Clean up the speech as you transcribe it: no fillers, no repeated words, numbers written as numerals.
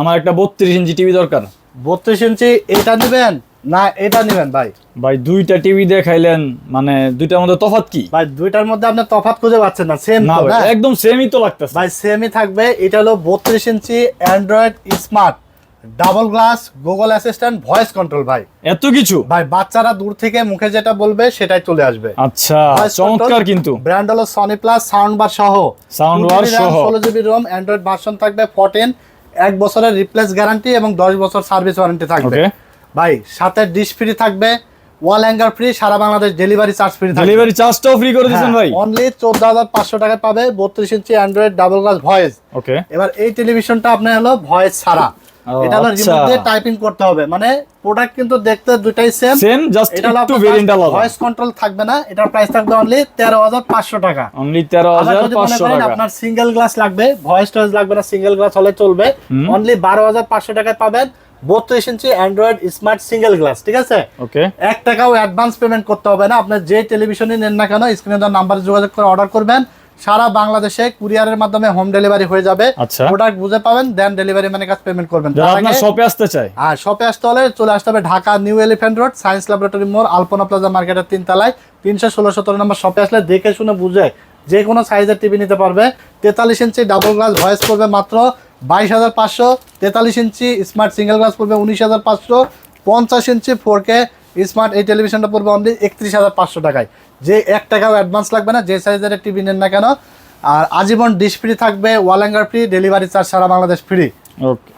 আমার একটা 32 inch TV দরকার। 32 ইঞ্চি এটা নেবেন না এটা নেবেন ভাই? ভাই দুইটা টিভি দেখাইলেন, মানে দুইটার মধ্যে তফাৎ কি? ভাই দুইটার মধ্যে আপনি তফাৎ খুঁজে পাচ্ছেন না? সেম না তো ভাই, না? একদম সেমই তো লাগতেছে। ভাই সেমই থাকবে। এটা হলো 32 inch Android smart double glass Google assistant voice control. ভাই এত কিছু? ভাই বাচ্চারা দূর থেকে মুখে যেটা বলবে সেটাই চলে আসবে। আচ্ছা, চমৎকার। কিন্তু ব্র্যান্ড হলো সনি প্লাস, সাউন্ড বার সহ, 16 জিবি রোম, অ্যান্ড্রয়েড ভার্সন থাকবে 14, 1 বছরের রিপ্লেস গ্যারান্টি এবং 10 বছর সার্ভিস ওয়ারেন্টি থাকবে। ভাই সাথে ডিশ ফ্রি থাকবে, ওয়াল হ্যাঙ্গার ফ্রি, সারা বাংলাদেশ ডেলিভারি চার্জ ফ্রি থাকবে। ডেলিভারি চার্জটাও ফ্রি করে দিবেন ভাই? অনলি 14,500 টাকায় পাবে 32 inch Android double glass voice. ওকে, এবার এই টেলিভিশনটা আপনার হলো ভয়েস ছাড়া, এটা হলো রিমোট দিয়ে টাইপিং করতে হবে। মানে প্রোডাক্ট কিন্তু দেখতে দুটাই সেম, জাস্ট একটু ভেরিয়েন্ট আলাদা। ভয়েস কন্ট্রোল থাকবে না, এটার প্রাইস থাকবে অনলি 13,500 টাকা। অনলি 13,500 টাকা। আপনার সিঙ্গেল গ্লাস লাগবে, ভয়েস টয়েস লাগবে না, সিঙ্গেল গ্লাস হলে চলবে। অনলি 12,500 টাকায় পাবেন 32 inch Android smart single glass. ঠিক আছে? ওকে, 1 টাকাও অ্যাডভান্স পেমেন্ট করতে হবে না। আপনার যে টেলিভিশনই নেন না কেন, স্ক্রিনে দেওয়া নাম্বারে যোগাযোগ করে অর্ডার করবেন, সারা বাংলাদেশে কুরিয়ারের মাধ্যমে হোম ডেলিভারি হয়ে যাবে। প্রোডাক্ট বুঝে পাবেন, দেন ডেলিভারি মানে কাছে পেমেন্ট করবেন। যারা আপনার শপে আসতে চায়, আর শপে আসতে হলে চলে আসতে হবে Dhaka new elephant road, science laboratory মোড়, আলপনা প্লাজা মার্কেটের 3 তলায় 316-17 নম্বর শপে আসলে দেখে শুনে বুঝে যে কোনো সাইজের টিভি নিতে পারবে। 43 ইঞ্চি ডাবল গ্লাস ভয়েস পড়বে মাত্র 22,500, 43 ইঞ্চি স্মার্ট সিঙ্গেল গ্লাস পড়বে 19,500, 50 ইঞ্চি 4K স্মার্ট এই টেলিভিশনটা পড়বে অনলি 31,500 টাকায়। যে 1 টাকাও অ্যাডভান্স লাগবে না, যে সাইজের টিভি নেন না কেন। আর আজীবন ডিশ ফ্রি থাকবে, wall hanger free, delivery charge সারা বাংলাদেশ ফ্রি। ওকে।